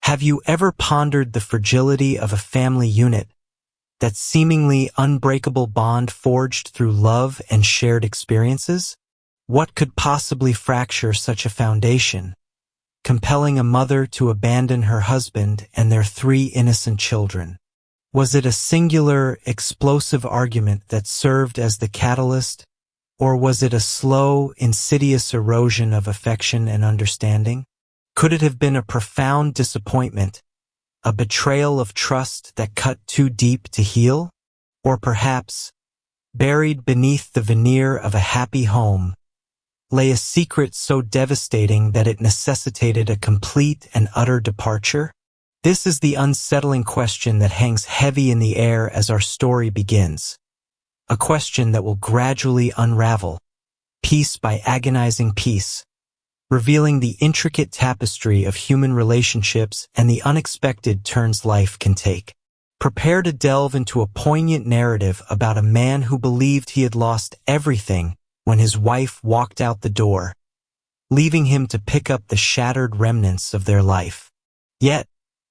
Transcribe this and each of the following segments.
Have you ever pondered the fragility of a family unit, that seemingly unbreakable bond forged through love and shared experiences? What could possibly fracture such a foundation, compelling a mother to abandon her husband and their 3 innocent children? Was it a singular, explosive argument that served as the catalyst, or was it a slow, insidious erosion of affection and understanding? Could it have been a profound disappointment, a betrayal of trust that cut too deep to heal? Or perhaps, buried beneath the veneer of a happy home, lay a secret so devastating that it necessitated a complete and utter departure? This is the unsettling question that hangs heavy in the air as our story begins. A question that will gradually unravel, piece by agonizing piece, revealing the intricate tapestry of human relationships and the unexpected turns life can take. Prepare to delve into a poignant narrative about a man who believed he had lost everything when his wife walked out the door, leaving him to pick up the shattered remnants of their life. Yet,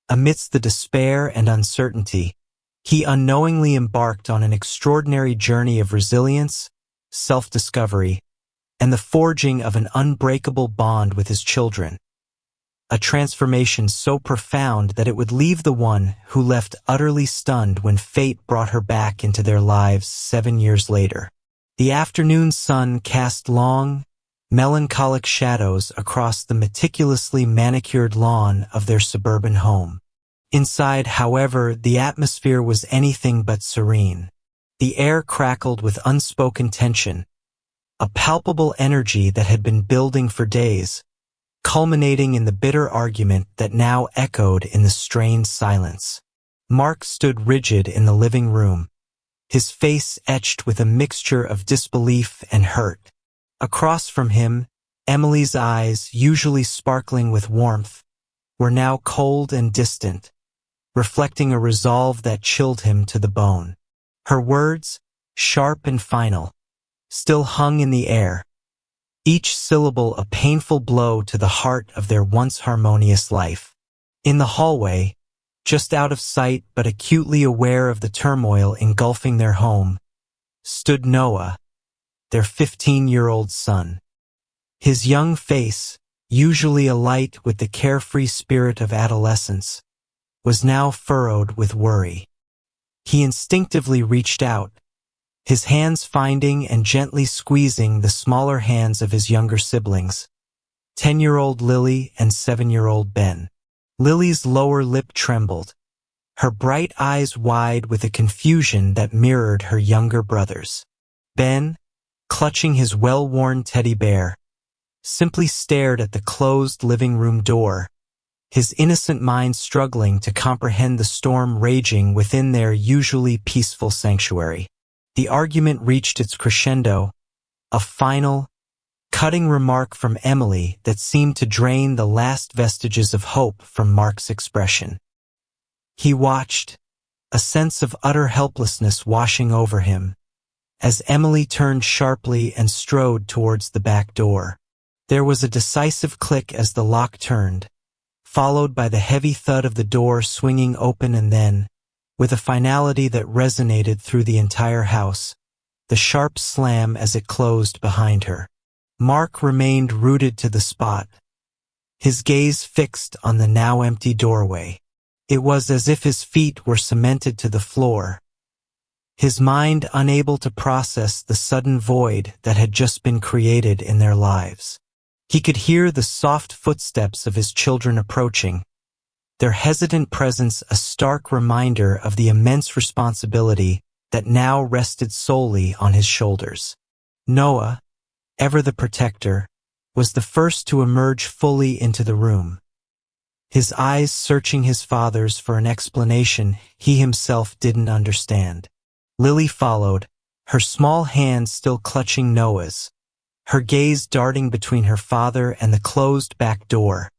amidst the despair and uncertainty, he unknowingly embarked on an extraordinary journey of resilience, self-discovery, and the forging of an unbreakable bond with his children. A transformation so profound that it would leave the one who left utterly stunned when fate brought her back into their lives 7 years later. The afternoon sun cast long, melancholic shadows across the meticulously manicured lawn of their suburban home. Inside, however, the atmosphere was anything but serene. The air crackled with unspoken tension, a palpable energy that had been building for days, culminating in the bitter argument that now echoed in the strained silence. Mark stood rigid in the living room, his face etched with a mixture of disbelief and hurt. Across from him, Emily's eyes, usually sparkling with warmth, were now cold and distant, reflecting a resolve that chilled him to the bone. Her words, sharp and final, still hung in the air, each syllable a painful blow to the heart of their once harmonious life. In the hallway, just out of sight but acutely aware of the turmoil engulfing their home, stood Noah, their 15-year-old son. His young face, usually alight with the carefree spirit of adolescence, was now furrowed with worry. He instinctively reached out, his hands finding and gently squeezing the smaller hands of his younger siblings, 10-year-old Lily and 7-year-old Ben. Lily's lower lip trembled, her bright eyes wide with a confusion that mirrored her younger brother's. Ben, clutching his well-worn teddy bear, simply stared at the closed living room door, his innocent mind struggling to comprehend the storm raging within their usually peaceful sanctuary. The argument reached its crescendo, a final, cutting remark from Emily that seemed to drain the last vestiges of hope from Mark's expression. He watched, a sense of utter helplessness washing over him, as Emily turned sharply and strode towards the back door. There was a decisive click as the lock turned, followed by the heavy thud of the door swinging open, and then, with a finality that resonated through the entire house, the sharp slam as it closed behind her. Mark remained rooted to the spot, his gaze fixed on the now empty doorway. It was as if his feet were cemented to the floor, his mind unable to process the sudden void that had just been created in their lives. He could hear the soft footsteps of his children approaching, their hesitant presence a stark reminder of the immense responsibility that now rested solely on his shoulders. Noah, ever the protector, was the first to emerge fully into the room, his eyes searching his father's for an explanation he himself didn't understand. Lily followed, her small hand still clutching Noah's, her gaze darting between her father and the closed back door,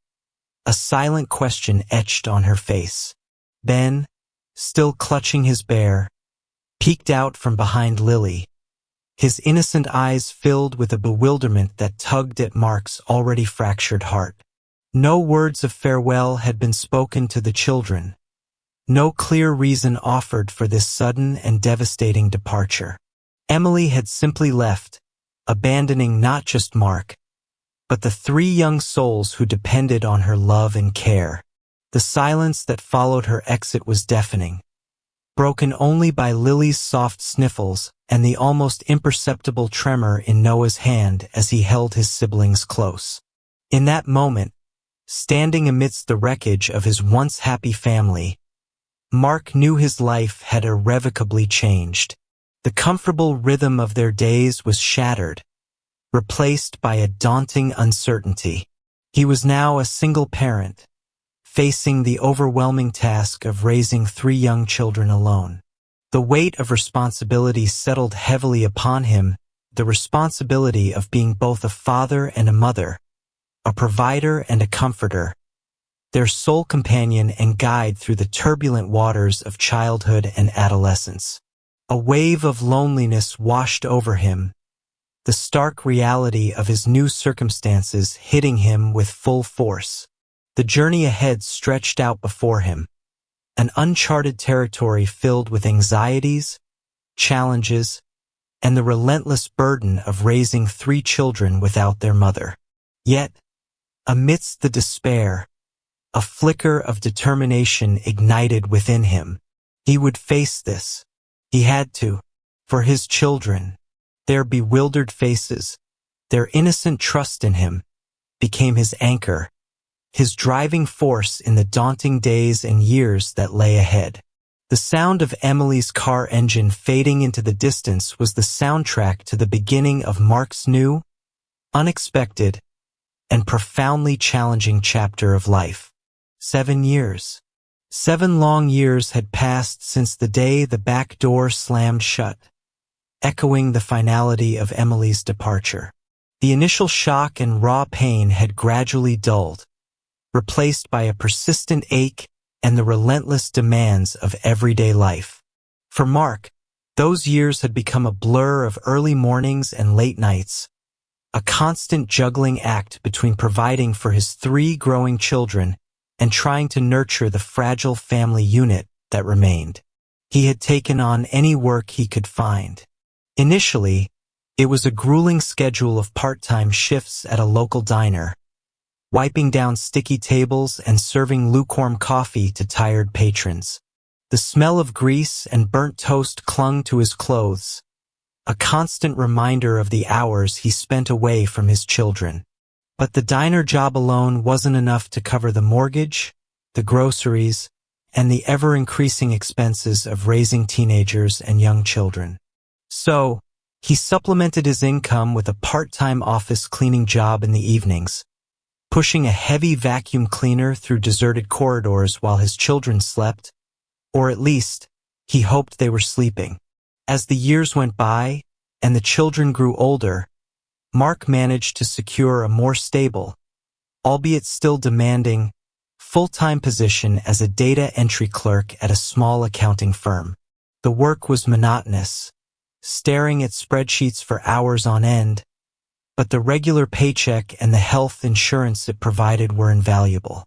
a silent question etched on her face. Ben, still clutching his bear, peeked out from behind Lily, his innocent eyes filled with a bewilderment that tugged at Mark's already fractured heart. No words of farewell had been spoken to the children. No clear reason offered for this sudden and devastating departure. Emily had simply left, abandoning not just Mark, but the three young souls who depended on her love and care. The silence that followed her exit was deafening, broken only by Lily's soft sniffles and the almost imperceptible tremor in Noah's hand as he held his siblings close. In that moment, standing amidst the wreckage of his once happy family, Mark knew his life had irrevocably changed. The comfortable rhythm of their days was shattered, replaced by a daunting uncertainty. He was now a single parent, facing the overwhelming task of raising three young children alone. The weight of responsibility settled heavily upon him, the responsibility of being both a father and a mother, a provider and a comforter, their sole companion and guide through the turbulent waters of childhood and adolescence. A wave of loneliness washed over him, the stark reality of his new circumstances hitting him with full force. The journey ahead stretched out before him, an uncharted territory filled with anxieties, challenges, and the relentless burden of raising three children without their mother. Yet, amidst the despair, a flicker of determination ignited within him. He would face this. He had to, for his children. Their bewildered faces, their innocent trust in him, became his anchor, his driving force in the daunting days and years that lay ahead. The sound of Emily's car engine fading into the distance was the soundtrack to the beginning of Mark's new, unexpected, and profoundly challenging chapter of life. 7 years. 7 long years had passed since the day the back door slammed shut, echoing the finality of Emily's departure. The initial shock and raw pain had gradually dulled, replaced by a persistent ache and the relentless demands of everyday life. For Mark, those years had become a blur of early mornings and late nights, a constant juggling act between providing for his 3 growing children and trying to nurture the fragile family unit that remained. He had taken on any work he could find. Initially, it was a grueling schedule of part-time shifts at a local diner, wiping down sticky tables and serving lukewarm coffee to tired patrons. The smell of grease and burnt toast clung to his clothes, a constant reminder of the hours he spent away from his children. But the diner job alone wasn't enough to cover the mortgage, the groceries, and the ever-increasing expenses of raising teenagers and young children. So, he supplemented his income with a part-time office cleaning job in the evenings, pushing a heavy vacuum cleaner through deserted corridors while his children slept, or at least, he hoped they were sleeping. As the years went by, and the children grew older, Mark managed to secure a more stable, albeit still demanding, full-time position as a data entry clerk at a small accounting firm. The work was monotonous, staring at spreadsheets for hours on end, but the regular paycheck and the health insurance it provided were invaluable.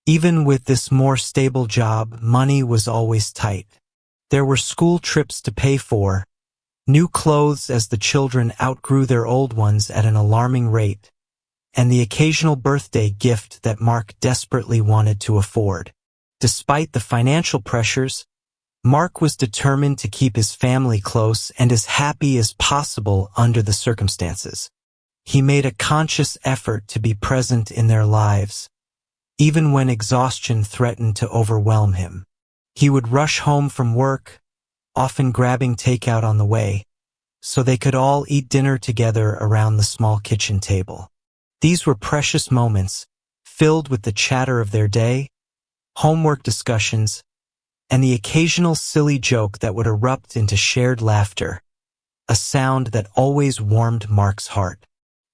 Even with this more stable job, money was always tight. There were school trips to pay for, new clothes as the children outgrew their old ones at an alarming rate, and the occasional birthday gift that Mark desperately wanted to afford. Despite the financial pressures, Mark was determined to keep his family close and as happy as possible under the circumstances. He made a conscious effort to be present in their lives, even when exhaustion threatened to overwhelm him. He would rush home from work, often grabbing takeout on the way, so they could all eat dinner together around the small kitchen table. These were precious moments, filled with the chatter of their day, homework discussions, and the occasional silly joke that would erupt into shared laughter, a sound that always warmed Mark's heart.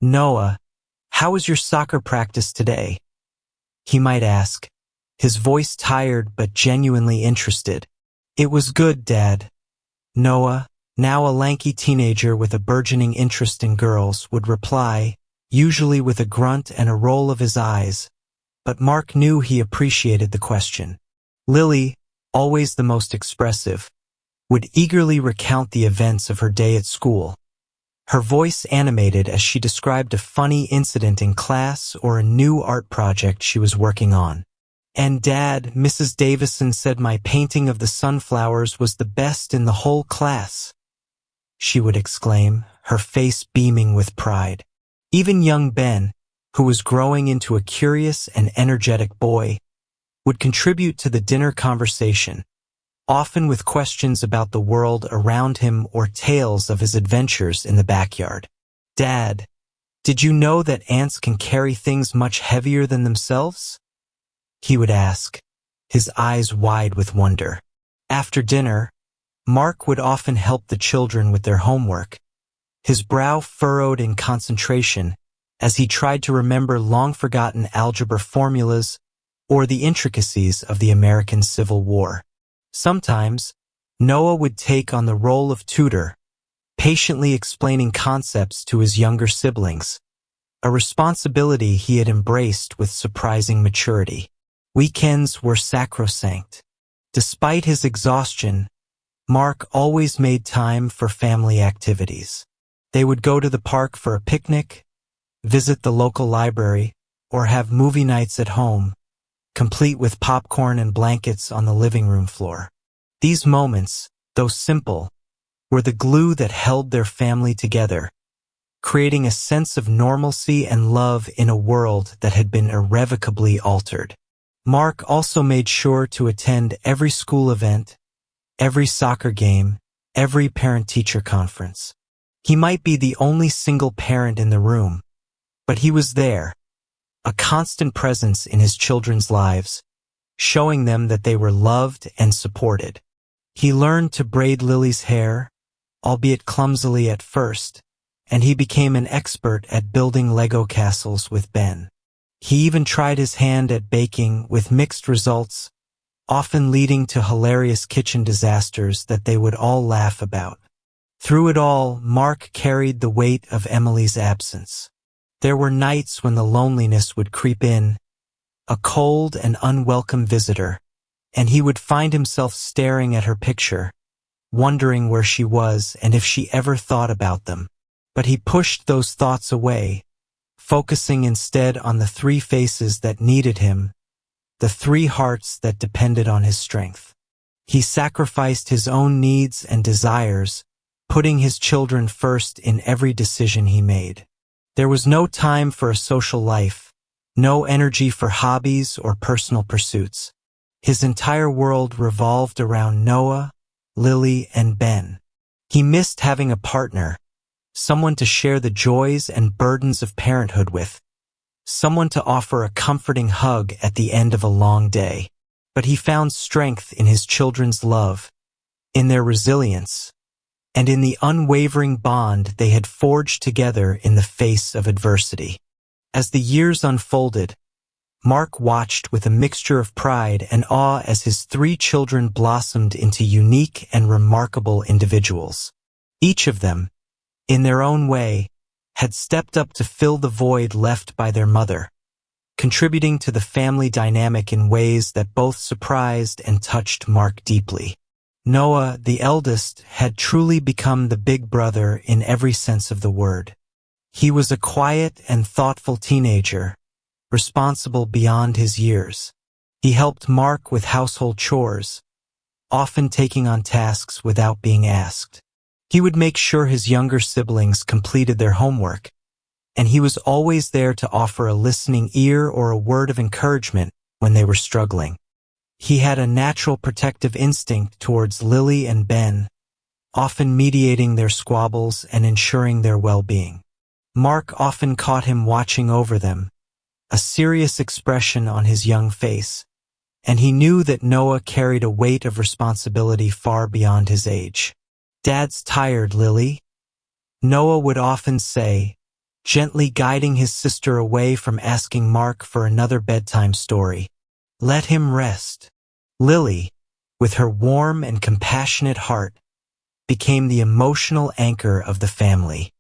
"Noah, how was your soccer practice today?" he might ask, his voice tired but genuinely interested. "It was good, Dad." Noah, now a lanky teenager with a burgeoning interest in girls, would reply, usually with a grunt and a roll of his eyes, but Mark knew he appreciated the question. Lily, always the most expressive, would eagerly recount the events of her day at school, her voice animated as she described a funny incident in class or a new art project she was working on. "And Dad, Mrs. Davison said my painting of the sunflowers was the best in the whole class," she would exclaim, her face beaming with pride. Even young Ben, who was growing into a curious and energetic boy, would contribute to the dinner conversation, often with questions about the world around him or tales of his adventures in the backyard. "Dad, did you know that ants can carry things much heavier than themselves?" he would ask, his eyes wide with wonder. After dinner, Mark would often help the children with their homework, his brow furrowed in concentration as he tried to remember long-forgotten algebra formulas or the intricacies of the American Civil War. Sometimes, Noah would take on the role of tutor, patiently explaining concepts to his younger siblings, a responsibility he had embraced with surprising maturity. Weekends were sacrosanct. Despite his exhaustion, Mark always made time for family activities. They would go to the park for a picnic, visit the local library, or have movie nights at home, complete with popcorn and blankets on the living room floor. These moments, though simple, were the glue that held their family together, creating a sense of normalcy and love in a world that had been irrevocably altered. Mark also made sure to attend every school event, every soccer game, every parent-teacher conference. He might be the only single parent in the room, but he was there, a constant presence in his children's lives, showing them that they were loved and supported. He learned to braid Lily's hair, albeit clumsily at first, and he became an expert at building Lego castles with Ben. He even tried his hand at baking with mixed results, often leading to hilarious kitchen disasters that they would all laugh about. Through it all, Mark carried the weight of Emily's absence. There were nights when the loneliness would creep in, a cold and unwelcome visitor, and he would find himself staring at her picture, wondering where she was and if she ever thought about them. But he pushed those thoughts away, focusing instead on the three faces that needed him, the three hearts that depended on his strength. He sacrificed his own needs and desires, putting his children first in every decision he made. There was no time for a social life, no energy for hobbies or personal pursuits. His entire world revolved around Noah, Lily, and Ben. He missed having a partner, someone to share the joys and burdens of parenthood with, someone to offer a comforting hug at the end of a long day. But he found strength in his children's love, in their resilience, and in the unwavering bond they had forged together in the face of adversity. As the years unfolded, Mark watched with a mixture of pride and awe as his three children blossomed into unique and remarkable individuals. Each of them, in their own way, had stepped up to fill the void left by their mother, contributing to the family dynamic in ways that both surprised and touched Mark deeply. Noah, the eldest, had truly become the big brother in every sense of the word. He was a quiet and thoughtful teenager, responsible beyond his years. He helped Mark with household chores, often taking on tasks without being asked. He would make sure his younger siblings completed their homework, and he was always there to offer a listening ear or a word of encouragement when they were struggling. He had a natural protective instinct towards Lily and Ben, often mediating their squabbles and ensuring their well-being. Mark often caught him watching over them, a serious expression on his young face, and he knew that Noah carried a weight of responsibility far beyond his age. "Dad's tired, Lily," Noah would often say, gently guiding his sister away from asking Mark for another bedtime story. "Let him rest." Lily, with her warm and compassionate heart, became the emotional anchor of the family.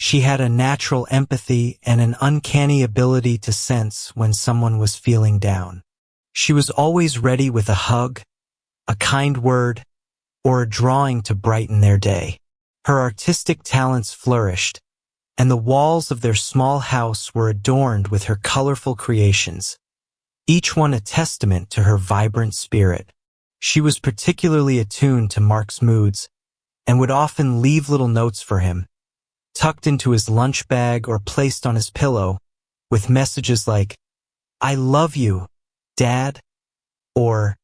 She had a natural empathy and an uncanny ability to sense when someone was feeling down. She was always ready with a hug, a kind word, or a drawing to brighten their day. Her artistic talents flourished, and the walls of their small house were adorned with her colorful creations, each one a testament to her vibrant spirit. She was particularly attuned to Mark's moods and would often leave little notes for him, tucked into his lunch bag or placed on his pillow, with messages like, "I love you, Dad," or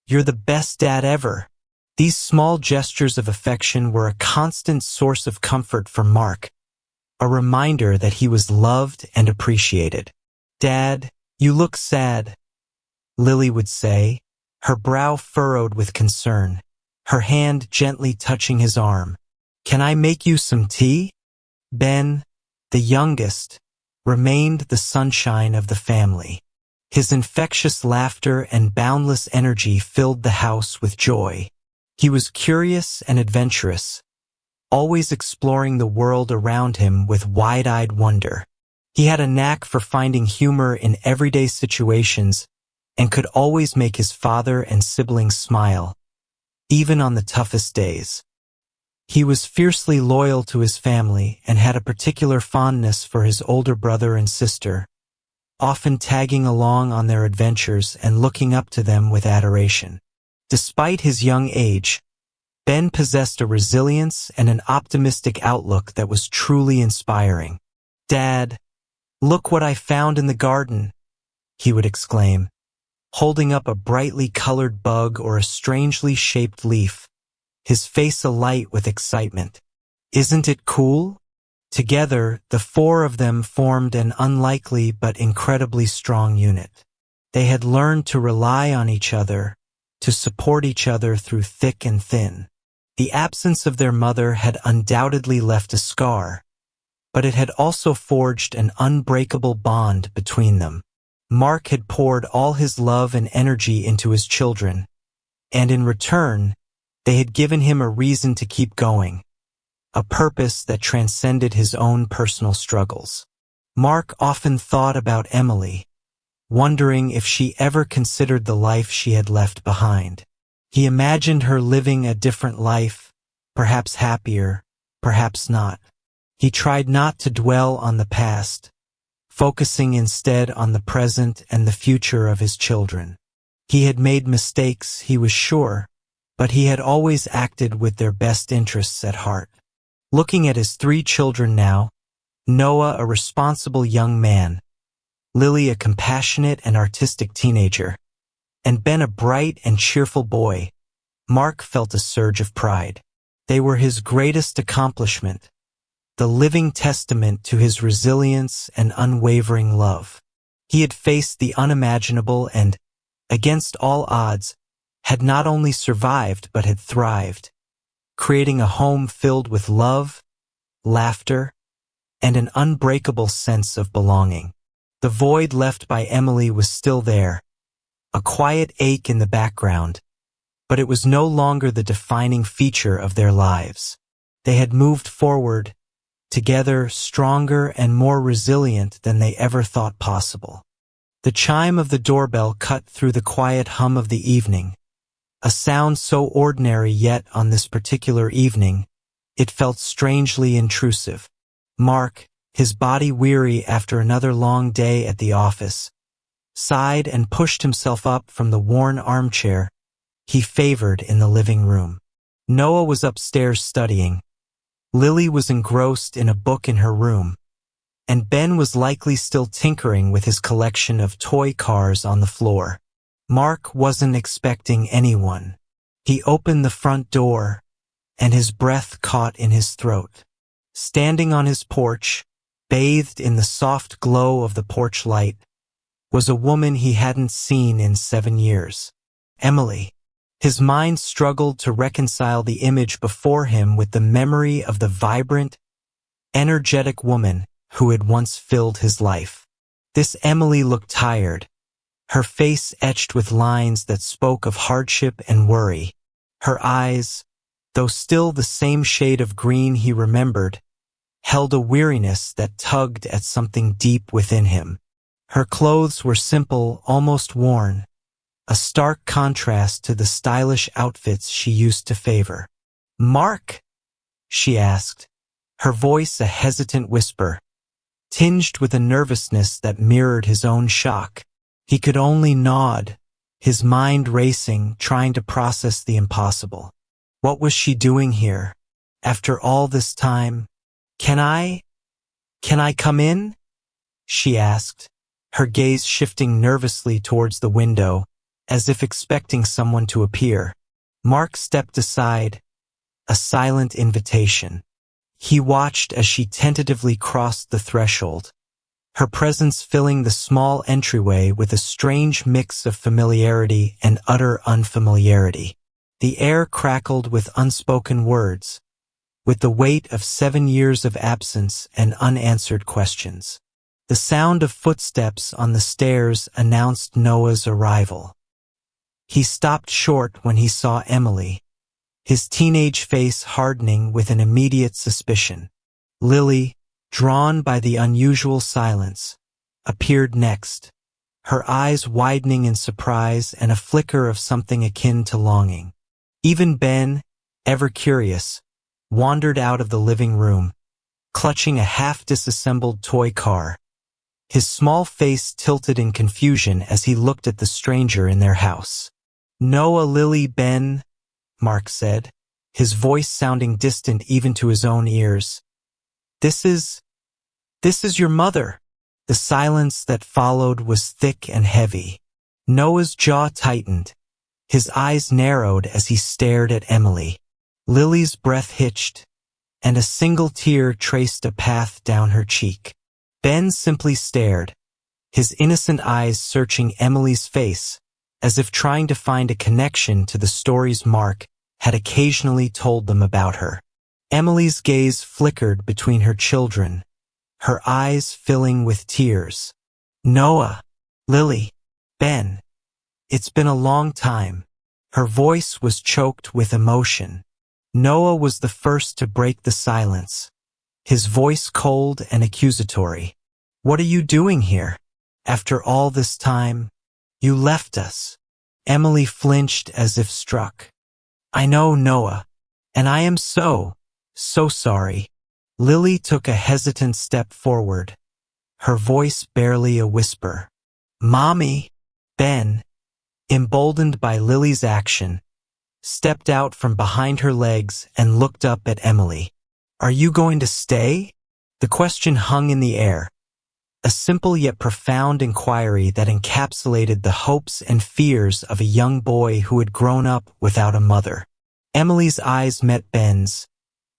"You're the best dad ever." These small gestures of affection were a constant source of comfort for Mark, a reminder that he was loved and appreciated. "Dad, you look sad," Lily would say, her brow furrowed with concern, her hand gently touching his arm. "Can I make you some tea?" Ben, the youngest, remained the sunshine of the family. His infectious laughter and boundless energy filled the house with joy. He was curious and adventurous, always exploring the world around him with wide-eyed wonder. He had a knack for finding humor in everyday situations and could always make his father and siblings smile, even on the toughest days. He was fiercely loyal to his family and had a particular fondness for his older brother and sister, often tagging along on their adventures and looking up to them with adoration. Despite his young age, Ben possessed a resilience and an optimistic outlook that was truly inspiring. "Dad, look what I found in the garden," he would exclaim, holding up a brightly colored bug or a strangely shaped leaf, his face alight with excitement. "Isn't it cool?" Together, the four of them formed an unlikely but incredibly strong unit. They had learned to rely on each other, to support each other through thick and thin. The absence of their mother had undoubtedly left a scar, but it had also forged an unbreakable bond between them. Mark had poured all his love and energy into his children, and in return, they had given him a reason to keep going, a purpose that transcended his own personal struggles. Mark often thought about Emily, wondering if she ever considered the life she had left behind. He imagined her living a different life, perhaps happier, perhaps not. He tried not to dwell on the past, focusing instead on the present and the future of his children. He had made mistakes, he was sure, but he had always acted with their best interests at heart. Looking at his three children now, Noah a responsible young man, Lily a compassionate and artistic teenager, and Ben a bright and cheerful boy, Mark felt a surge of pride. They were his greatest accomplishment, the living testament to his resilience and unwavering love. He had faced the unimaginable and, against all odds, had not only survived but had thrived, creating a home filled with love, laughter, and an unbreakable sense of belonging. The void left by Emily was still there, a quiet ache in the background, but it was no longer the defining feature of their lives. They had moved forward, together stronger and more resilient than they ever thought possible. The chime of the doorbell cut through the quiet hum of the evening, a sound so ordinary yet on this particular evening, it felt strangely intrusive. Mark, his body weary after another long day at the office, sighed and pushed himself up from the worn armchair he favored in the living room. Noah was upstairs studying. Lily was engrossed in a book in her room, and Ben was likely still tinkering with his collection of toy cars on the floor. Mark wasn't expecting anyone. He opened the front door, and his breath caught in his throat. Standing on his porch, bathed in the soft glow of the porch light, was a woman he hadn't seen in 7 years. Emily. His mind struggled to reconcile the image before him with the memory of the vibrant, energetic woman who had once filled his life. This Emily looked tired, her face etched with lines that spoke of hardship and worry. Her eyes, though still the same shade of green he remembered, held a weariness that tugged at something deep within him. Her clothes were simple, almost worn, a stark contrast to the stylish outfits she used to favor. "Mark?" she asked, her voice a hesitant whisper, tinged with a nervousness that mirrored his own shock. He could only nod, his mind racing, trying to process the impossible. What was she doing here? After all this time? Can I come in?" she asked, her gaze shifting nervously towards the window, as if expecting someone to appear. Mark stepped aside, a silent invitation. He watched as she tentatively crossed the threshold, her presence filling the small entryway with a strange mix of familiarity and utter unfamiliarity. The air crackled with unspoken words, with the weight of 7 years of absence and unanswered questions. The sound of footsteps on the stairs announced Noah's arrival. He stopped short when he saw Emily, his teenage face hardening with an immediate suspicion. Lily, drawn by the unusual silence, appeared next, her eyes widening in surprise and a flicker of something akin to longing. Even Ben, ever curious, wandered out of the living room, clutching a half-disassembled toy car. His small face tilted in confusion as he looked at the stranger in their house. "Noah, Lily, Ben," Mark said, his voice sounding distant even to his own ears. This is your mother." The silence that followed was thick and heavy. Noah's jaw tightened, his eyes narrowed as he stared at Emily. Lily's breath hitched, and a single tear traced a path down her cheek. Ben simply stared, his innocent eyes searching Emily's face, as if trying to find a connection to the stories Mark had occasionally told them about her. Emily's gaze flickered between her children, her eyes filling with tears. "Noah, Lily, Ben, it's been a long time." Her voice was choked with emotion. Noah was the first to break the silence, his voice cold and accusatory. "What are you doing here? After all this time, you left us." Emily flinched as if struck. "I know, Noah, and I am so sorry." Lily took a hesitant step forward, her voice barely a whisper. "Mommy." Ben, emboldened by Lily's action, stepped out from behind her legs and looked up at Emily. "Are you going to stay?" The question hung in the air, a simple yet profound inquiry that encapsulated the hopes and fears of a young boy who had grown up without a mother. Emily's eyes met Ben's,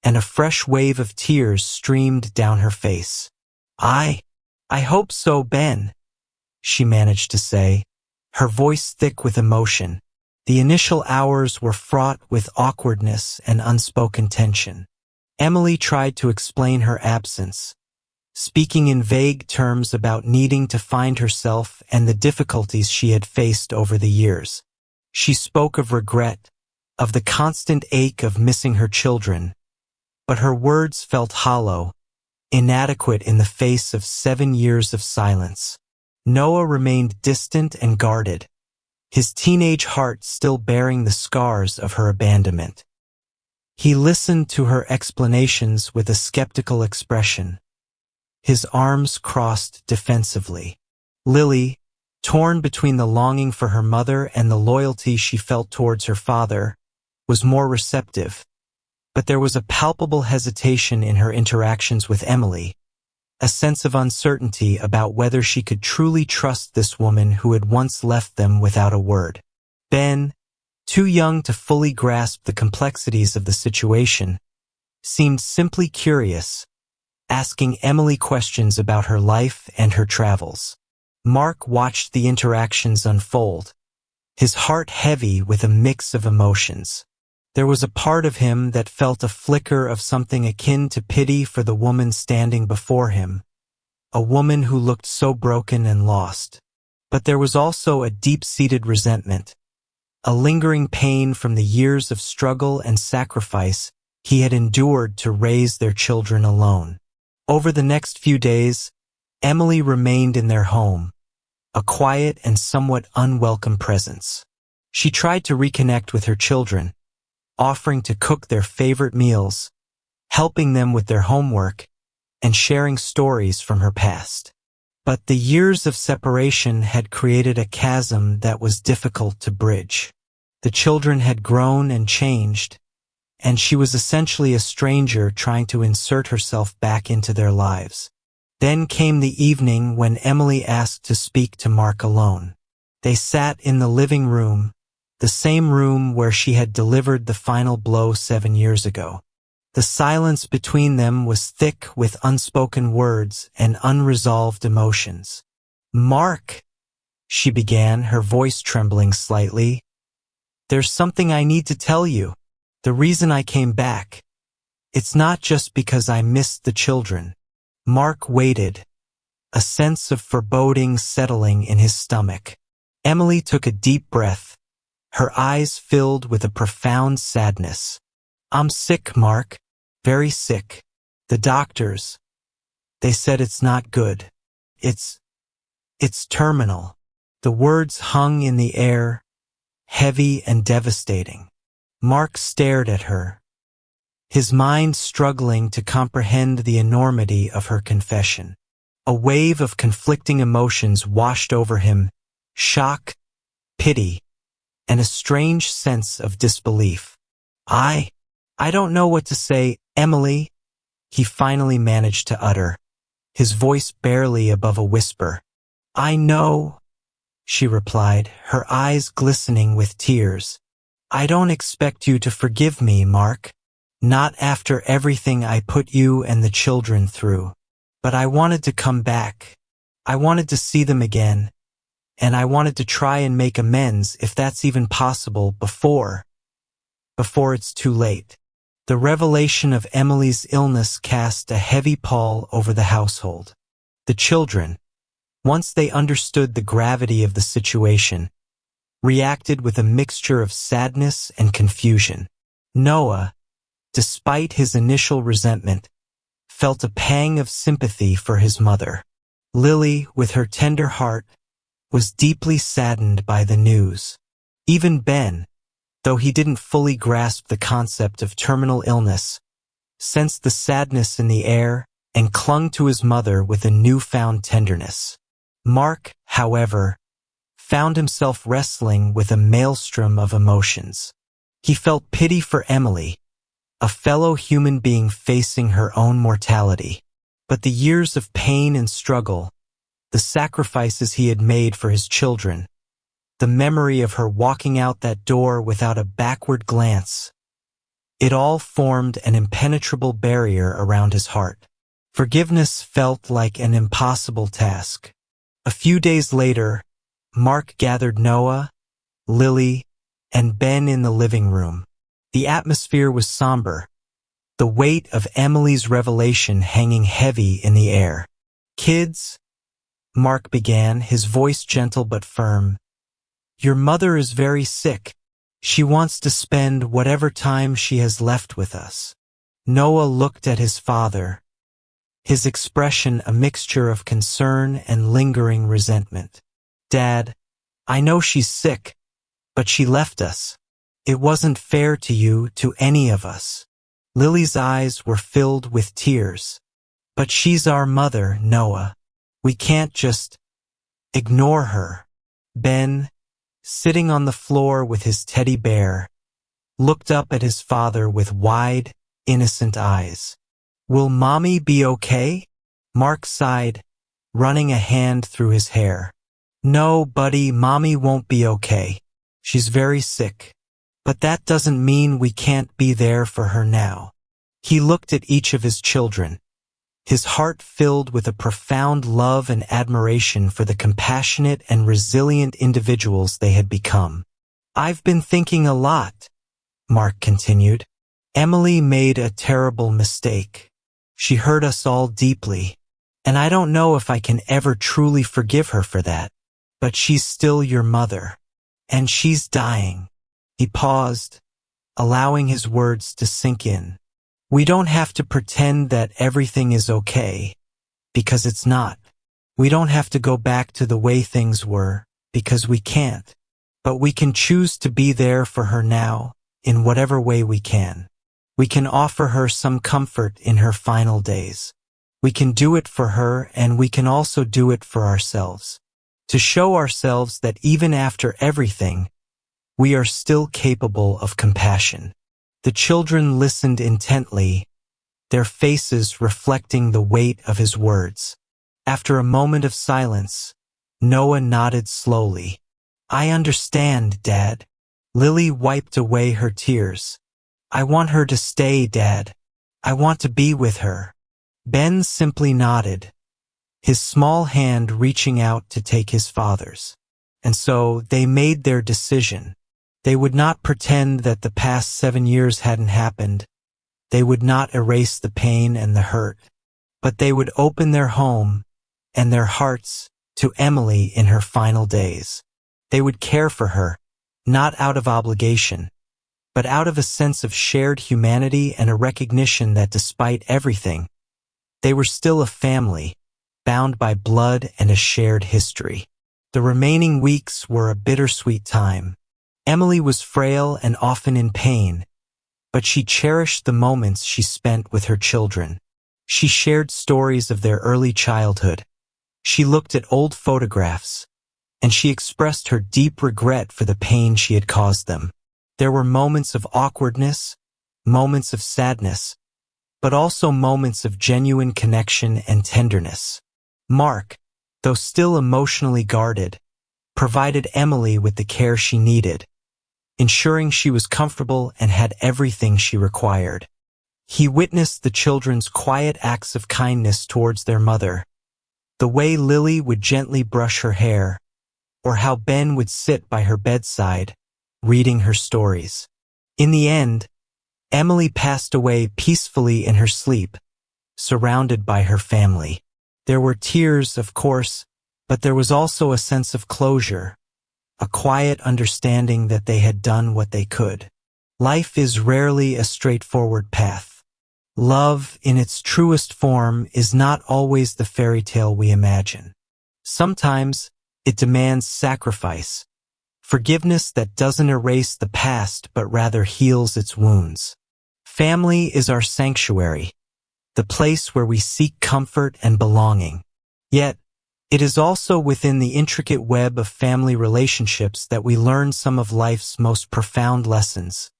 and a fresh wave of tears streamed down her face. I hope so, Ben," she managed to say, her voice thick with emotion. The initial hours were fraught with awkwardness and unspoken tension. Emily tried to explain her absence, speaking in vague terms about needing to find herself and the difficulties she had faced over the years. She spoke of regret, of the constant ache of missing her children, but her words felt hollow, inadequate in the face of 7 years of silence. Noah remained distant and guarded, his teenage heart still bearing the scars of her abandonment. He listened to her explanations with a skeptical expression, his arms crossed defensively. Lily, torn between the longing for her mother and the loyalty she felt towards her father, was more receptive, but there was a palpable hesitation in her interactions with Emily, a sense of uncertainty about whether she could truly trust this woman who had once left them without a word. Ben, too young to fully grasp the complexities of the situation, seemed simply curious, asking Emily questions about her life and her travels. Mark watched the interactions unfold, his heart heavy with a mix of emotions. There was a part of him that felt a flicker of something akin to pity for the woman standing before him, a woman who looked so broken and lost. But there was also a deep-seated resentment, a lingering pain from the years of struggle and sacrifice he had endured to raise their children alone. Over the next few days, Emily remained in their home, a quiet and somewhat unwelcome presence. She tried to reconnect with her children, offering to cook their favorite meals, helping them with their homework, and sharing stories from her past. But the years of separation had created a chasm that was difficult to bridge. The children had grown and changed, and she was essentially a stranger trying to insert herself back into their lives. Then came the evening when Emily asked to speak to Mark alone. They sat in the living room, the same room where she had delivered the final blow 7 years ago. The silence between them was thick with unspoken words and unresolved emotions. "Mark," she began, her voice trembling slightly, "there's something I need to tell you. The reason I came back, it's not just because I missed the children." Mark waited, a sense of foreboding settling in his stomach. Emily took a deep breath, her eyes filled with a profound sadness. "I'm sick, Mark. Very sick. The doctors, they said it's not good. It's terminal." The words hung in the air, heavy and devastating. Mark stared at her, his mind struggling to comprehend the enormity of her confession. A wave of conflicting emotions washed over him, shock, pity, and a strange sense of disbelief. I don't know what to say, Emily," he finally managed to utter, his voice barely above a whisper. "I know," she replied, her eyes glistening with tears. "I don't expect you to forgive me, Mark. Not after everything I put you and the children through. But I wanted to come back. I wanted to see them again. And I wanted to try and make amends if that's even possible before it's too late." The revelation of Emily's illness cast a heavy pall over the household. The children, once they understood the gravity of the situation, reacted with a mixture of sadness and confusion. Noah, despite his initial resentment, felt a pang of sympathy for his mother. Lily, with her tender heart, was deeply saddened by the news. Even Ben, though he didn't fully grasp the concept of terminal illness, sensed the sadness in the air and clung to his mother with a newfound tenderness. Mark, however, found himself wrestling with a maelstrom of emotions. He felt pity for Emily, a fellow human being facing her own mortality. But the years of pain and struggle, the sacrifices he had made for his children, the memory of her walking out that door without a backward glance, it all formed an impenetrable barrier around his heart. Forgiveness felt like an impossible task. A few days later, Mark gathered Noah, Lily, and Ben in the living room. The atmosphere was somber, the weight of Emily's revelation hanging heavy in the air. "Kids," Mark began, his voice gentle but firm, "your mother is very sick. She wants to spend whatever time she has left with us." Noah looked at his father, his expression a mixture of concern and lingering resentment. "Dad, I know she's sick, but she left us. It wasn't fair to you, to any of us." Lily's eyes were filled with tears. "But she's our mother, Noah. We can't just ignore her." Ben, sitting on the floor with his teddy bear, looked up at his father with wide, innocent eyes. "Will Mommy be okay?" Mark sighed, running a hand through his hair. "No, buddy, Mommy won't be okay. She's very sick. But that doesn't mean we can't be there for her now." He looked at each of his children, his heart filled with a profound love and admiration for the compassionate and resilient individuals they had become. "I've been thinking a lot," Mark continued. "Emily made a terrible mistake. She hurt us all deeply, and I don't know if I can ever truly forgive her for that. But she's still your mother, and she's dying." He paused, allowing his words to sink in. We don't have to pretend that everything is okay, because it's not. We don't have to go back to the way things were, because we can't. But we can choose to be there for her now, in whatever way we can. We can offer her some comfort in her final days. We can do it for her, and we can also do it for ourselves. To show ourselves that even after everything, we are still capable of compassion. The children listened intently, their faces reflecting the weight of his words. After a moment of silence, Noah nodded slowly. "I understand, Dad." Lily wiped away her tears. "I want her to stay, Dad. I want to be with her." Ben simply nodded, his small hand reaching out to take his father's. And so they made their decision. They would not pretend that the past 7 years hadn't happened. They would not erase the pain and the hurt. But they would open their home and their hearts to Emily in her final days. They would care for her, not out of obligation, but out of a sense of shared humanity and a recognition that despite everything, they were still a family, bound by blood and a shared history. The remaining weeks were a bittersweet time. Emily was frail and often in pain, but she cherished the moments she spent with her children. She shared stories of their early childhood. She looked at old photographs, and she expressed her deep regret for the pain she had caused them. There were moments of awkwardness, moments of sadness, but also moments of genuine connection and tenderness. Mark, though still emotionally guarded, provided Emily with the care she needed, ensuring she was comfortable and had everything she required. He witnessed the children's quiet acts of kindness towards their mother, the way Lily would gently brush her hair, or how Ben would sit by her bedside, reading her stories. In the end, Emily passed away peacefully in her sleep, surrounded by her family. There were tears, of course, but there was also a sense of closure, a quiet understanding that they had done what they could. Life is rarely a straightforward path. Love, in its truest form, is not always the fairy tale we imagine. Sometimes, it demands sacrifice, forgiveness that doesn't erase the past but rather heals its wounds. Family is our sanctuary, the place where we seek comfort and belonging. Yet, it is also within the intricate web of family relationships that we learn some of life's most profound lessons,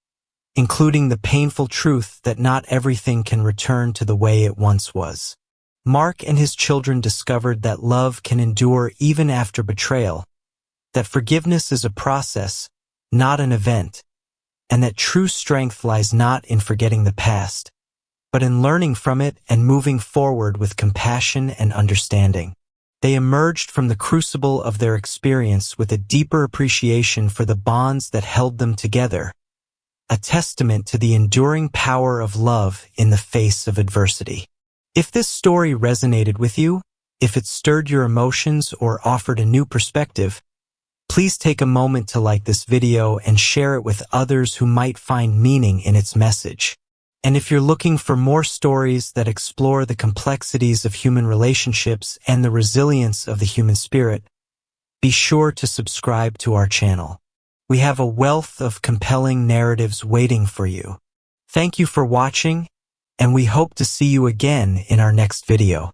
including the painful truth that not everything can return to the way it once was. Mark and his children discovered that love can endure even after betrayal, that forgiveness is a process, not an event, and that true strength lies not in forgetting the past, but in learning from it and moving forward with compassion and understanding. They emerged from the crucible of their experience with a deeper appreciation for the bonds that held them together, a testament to the enduring power of love in the face of adversity. If this story resonated with you, if it stirred your emotions or offered a new perspective, please take a moment to like this video and share it with others who might find meaning in its message. And if you're looking for more stories that explore the complexities of human relationships and the resilience of the human spirit, be sure to subscribe to our channel. We have a wealth of compelling narratives waiting for you. Thank you for watching, and we hope to see you again in our next video.